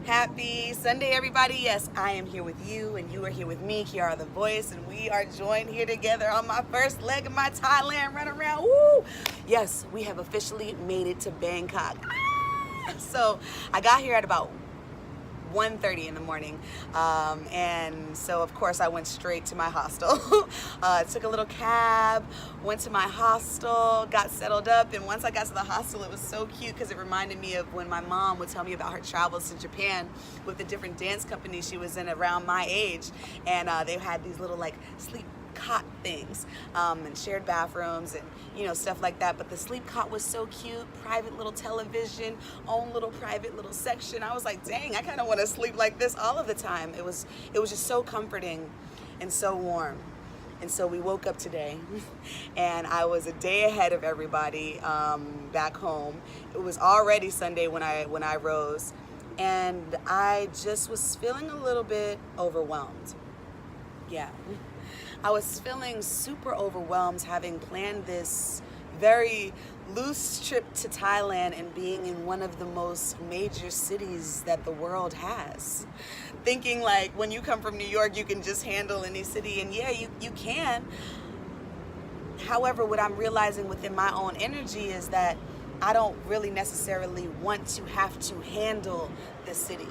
Happy Sunday, everybody. Yes, I am here with you, and you are here with me, Kiara the Voice, and we are joined here together on my first leg of my Thailand run around. Woo! Yes, we have officially made it to Bangkok. So I got here at about 1:30 in the morning, and so of course I went straight to my hostel. Took a little cab, went to my hostel, got settled up, and once I got to the hostel, it was so cute because it reminded me of when my mom would tell me about her travels to Japan with the different dance companies she was in around my age, and they had these little like sleep cot things, and shared bathrooms and stuff like that. But the sleep cot was so cute, private little television, own little private little section. I was like, dang, I kind of want to sleep like this all of the time. It was just so comforting and so warm. And so we woke up today and I was a day ahead of everybody back home. It was already Sunday when I rose, and I just was feeling a little bit overwhelmed. Yeah. I was feeling super overwhelmed, having planned this very loose trip to Thailand and being in one of the most major cities that the world has. Thinking like when you come from New York, you can just handle any city, and yeah, you can. However, what I'm realizing within my own energy is that I don't really necessarily want to have to handle the city.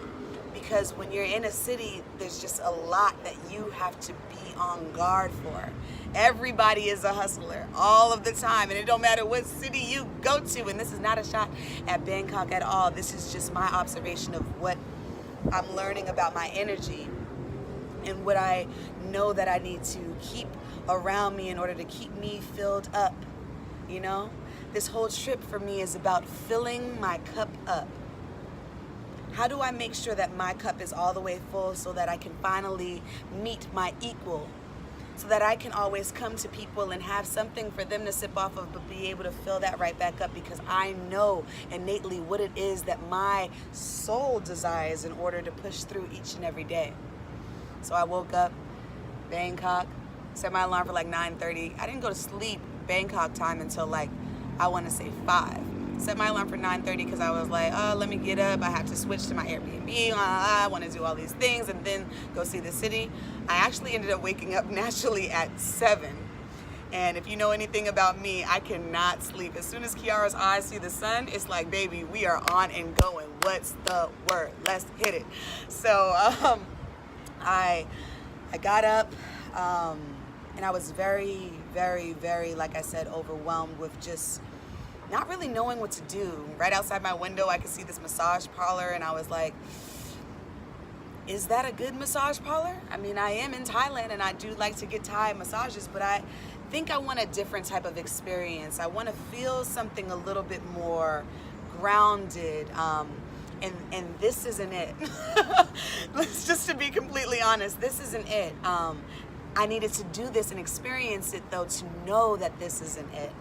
Because when you're in a city, there's just a lot that you have to be on guard for. Everybody is a hustler all of the time, and it don't matter what city you go to. And this is not a shot at Bangkok at all. This is just my observation of what I'm learning about my energy and what I know that I need to keep around me in order to keep me filled up. This whole trip for me is about filling my cup up. How do I make sure that my cup is all the way full so that I can finally meet my equal? So that I can always come to people and have something for them to sip off of, but be able to fill that right back up, because I know innately what it is that my soul desires in order to push through each and every day. So I woke up, Bangkok, set my alarm for like 9:30. I didn't go to sleep Bangkok time until like, I want to say 5. Set my alarm for 9:30 because I was like, let me get up. I have to switch to my Airbnb. I want to do all these things and then go see the city. I actually ended up waking up naturally at 7. And if you know anything about me, I cannot sleep. As soon as Kiara's eyes see the sun, it's like, baby, we are on and going. What's the word? Let's hit it. So I got up, and I was very, very, very, like I said, overwhelmed with just not really knowing what to do. Right outside my window, I could see this massage parlor, and I was like, is that a good massage parlor? I mean, I am in Thailand, and I do like to get Thai massages, but I think I want a different type of experience. I want to feel something a little bit more grounded, and this isn't it. Just to be completely honest, this isn't it. I needed to do this and experience it, though, to know that this isn't it.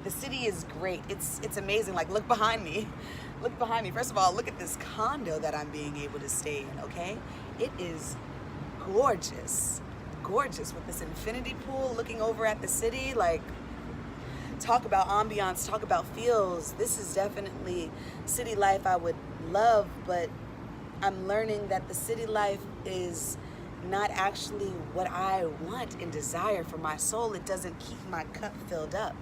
The city is great. It's amazing. Like, look behind me. Look behind me. First of all, look at this condo that I'm being able to stay in, okay? It is gorgeous. Gorgeous, with this infinity pool looking over at the city. Like, talk about ambiance, talk about feels. This is definitely city life I would love, but I'm learning that the city life is not actually what I want and desire for my soul. It doesn't keep my cup filled up.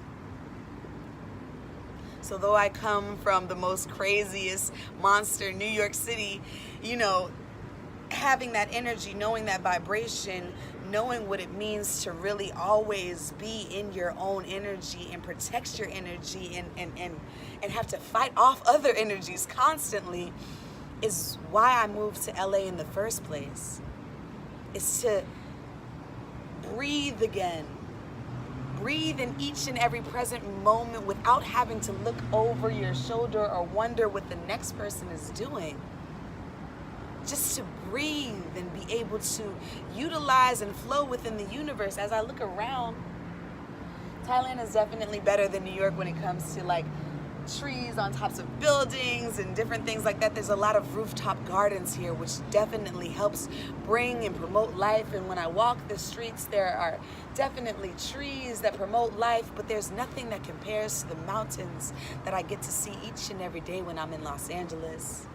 So though I come from the most craziest monster, New York City, having that energy, knowing that vibration, knowing what it means to really always be in your own energy and protect your energy and have to fight off other energies constantly, is why I moved to LA in the first place. It's to breathe again. Breathe in each and every present moment without having to look over your shoulder or wonder what the next person is doing. Just to breathe and be able to utilize and flow within the universe. As I look around, Thailand is definitely better than New York when it comes to like trees on tops of buildings and different things like that. There's a lot of rooftop gardens here, which definitely helps bring and promote life. And when I walk the streets, there are definitely trees that promote life, but there's nothing that compares to the mountains that I get to see each and every day when I'm in Los Angeles.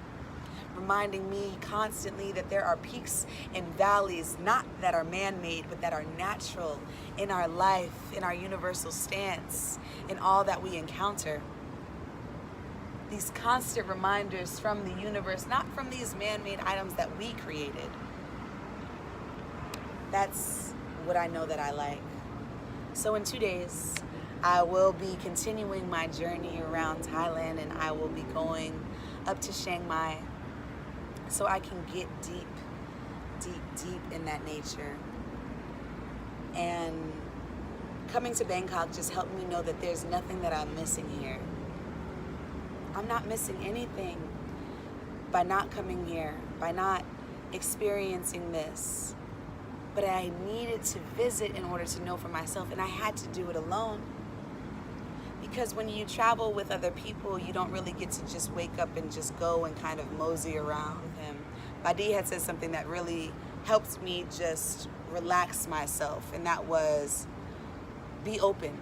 reminding me constantly that there are peaks and valleys, not that are man-made, but that are natural in our life, in our universal stance, in all that we encounter. These constant reminders from the universe, not from these man-made items that we created. That's what I know that I like. So in 2 days, I will be continuing my journey around Thailand, and I will be going up to Chiang Mai so I can get deep, deep, deep in that nature. And coming to Bangkok just helped me know that there's nothing that I'm missing here. I'm not missing anything by not coming here, by not experiencing this. But I needed to visit in order to know for myself, and I had to do it alone. Because when you travel with other people, you don't really get to just wake up and just go and kind of mosey around with him. Badi had said something that really helped me just relax myself, and that was, be open.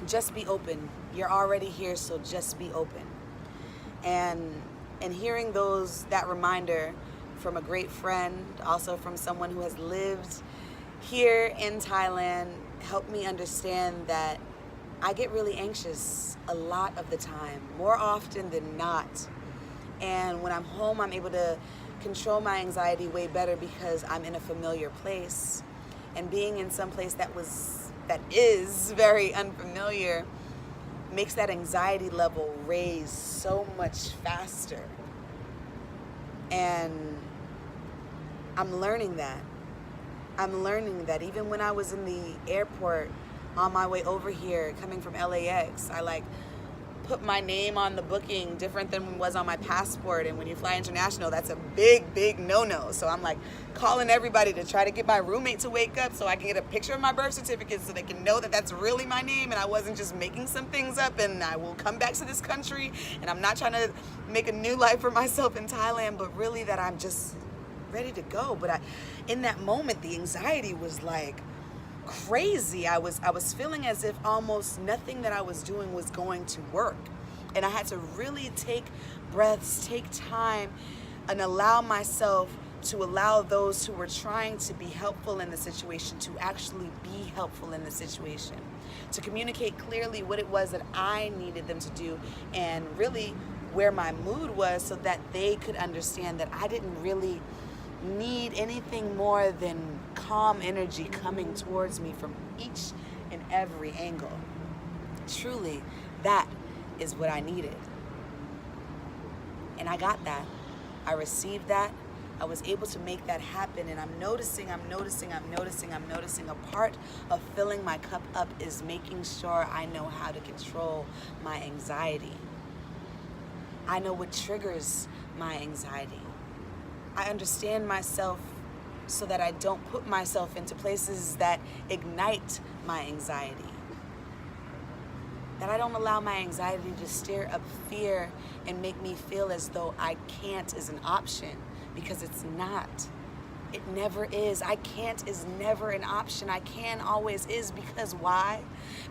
Just be open. You're already here, so just be open. And hearing that reminder from a great friend, also from someone who has lived here in Thailand, helped me understand that I get really anxious a lot of the time, more often than not. And when I'm home, I'm able to control my anxiety way better because I'm in a familiar place. And being in some place that is very unfamiliar makes that anxiety level raise so much faster. And I'm learning that. I'm learning that even when I was in the airport on my way over here, coming from LAX, I put my name on the booking different than was on my passport. And when you fly international, that's a big, big no-no. So I'm calling everybody to try to get my roommate to wake up so I can get a picture of my birth certificate so they can know that that's really my name and I wasn't just making some things up, and I will come back to this country and I'm not trying to make a new life for myself in Thailand, but really that I'm just ready to go. But in that moment, the anxiety was crazy. I was feeling as if almost nothing that I was doing was going to work. And I had to really take breaths, take time, and allow myself to allow those who were trying to be helpful in the situation to actually be helpful in the situation, to communicate clearly what it was that I needed them to do and really where my mood was, so that they could understand that I didn't really need anything more than calm energy coming towards me from each and every angle. Truly, that is what I needed. And I got that. I received that. I was able to make that happen. And I'm noticing a part of filling my cup up is making sure I know how to control my anxiety. I know what triggers my anxiety. I understand myself so that I don't put myself into places that ignite my anxiety. That I don't allow my anxiety to stir up fear and make me feel as though I can't is an option, because it's not. It never is. I can't is never an option. I can always is. Because why?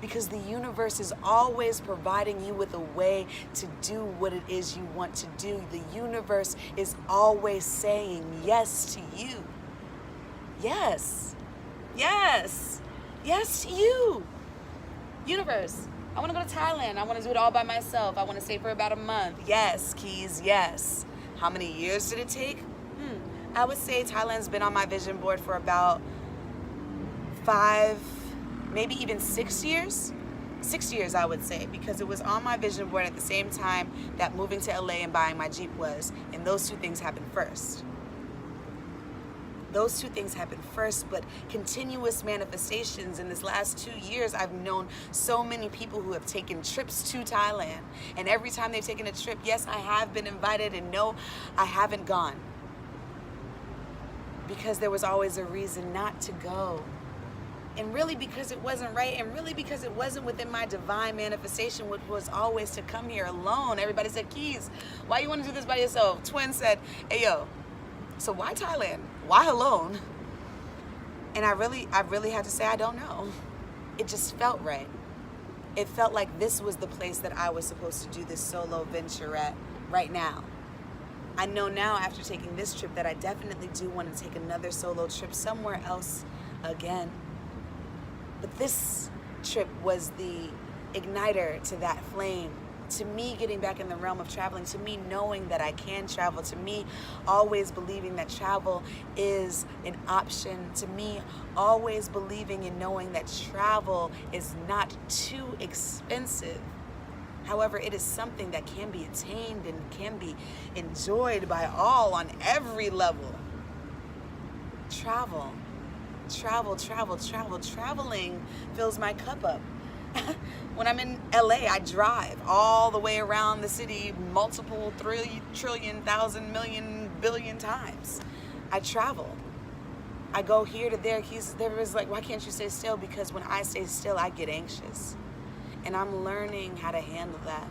Because the universe is always providing you with a way to do what it is you want to do. The universe is always saying yes to you. Yes. Yes. Yes to you. Universe, I want to go to Thailand. I want to do it all by myself. I want to stay for about a month. Yes, Keys, yes. How many years did it take? I would say Thailand's been on my vision board for about 5, maybe even 6 years. 6 years, I would say, because it was on my vision board at the same time that moving to LA and buying my Jeep was. And those two things happened first. Those two things happened first, but continuous manifestations in this last 2 years, I've known so many people who have taken trips to Thailand. And every time they've taken a trip, yes, I have been invited, and no, I haven't gone. Because there was always a reason not to go. And really because it wasn't right, and really because it wasn't within my divine manifestation, which was always to come here alone. Everybody said, Keys, why you want to do this by yourself? Twin said, hey yo, so why Thailand? Why alone? And I really had to say, I don't know. It just felt right. It felt like this was the place that I was supposed to do this solo venture at right now. I know now after taking this trip that I definitely do want to take another solo trip somewhere else again. But this trip was the igniter to that flame, to me getting back in the realm of traveling, to me knowing that I can travel, to me always believing that travel is an option, to me always believing and knowing that travel is not too expensive. However, it is something that can be attained and can be enjoyed by all on every level. Traveling fills my cup up. When I'm in LA, I drive all the way around the city multiple trillion, thousand, million, billion times. I travel. I go here to there. There was like, why can't you stay still? Because when I stay still, I get anxious. And I'm learning how to handle that.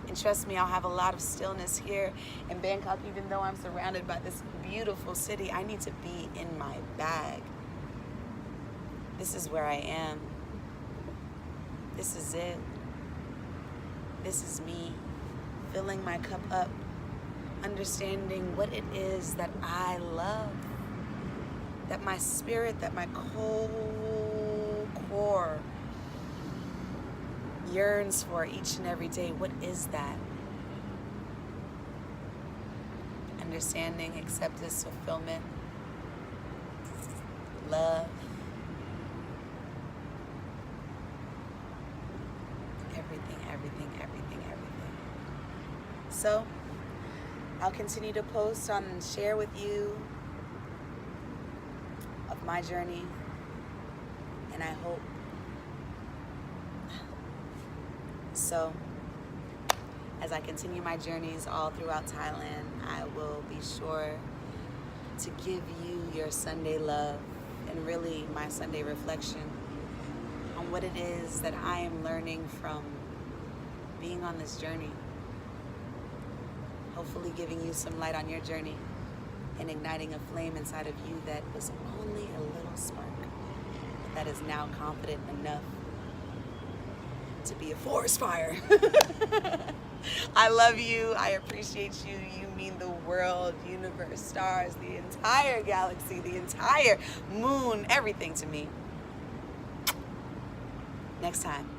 And trust me, I'll have a lot of stillness here in Bangkok, even though I'm surrounded by this beautiful city. I need to be in my bag. This is where I am. This is it. This is me, filling my cup up, understanding what it is that I love, that my spirit, that my whole core yearns for each and every day. What is that? Understanding, acceptance, fulfillment, love. Everything. So, I'll continue to post on and share with you of my journey, and I hope. So, as I continue my journeys all throughout Thailand, I will be sure to give you your Sunday love and really my Sunday reflection on what it is that I am learning from being on this journey. Hopefully giving you some light on your journey and igniting a flame inside of you that was only a little spark, but that is now confident enough to be a forest fire. I love you. I appreciate you. You mean the world, universe, stars, the entire galaxy, the entire moon, everything to me. Next time.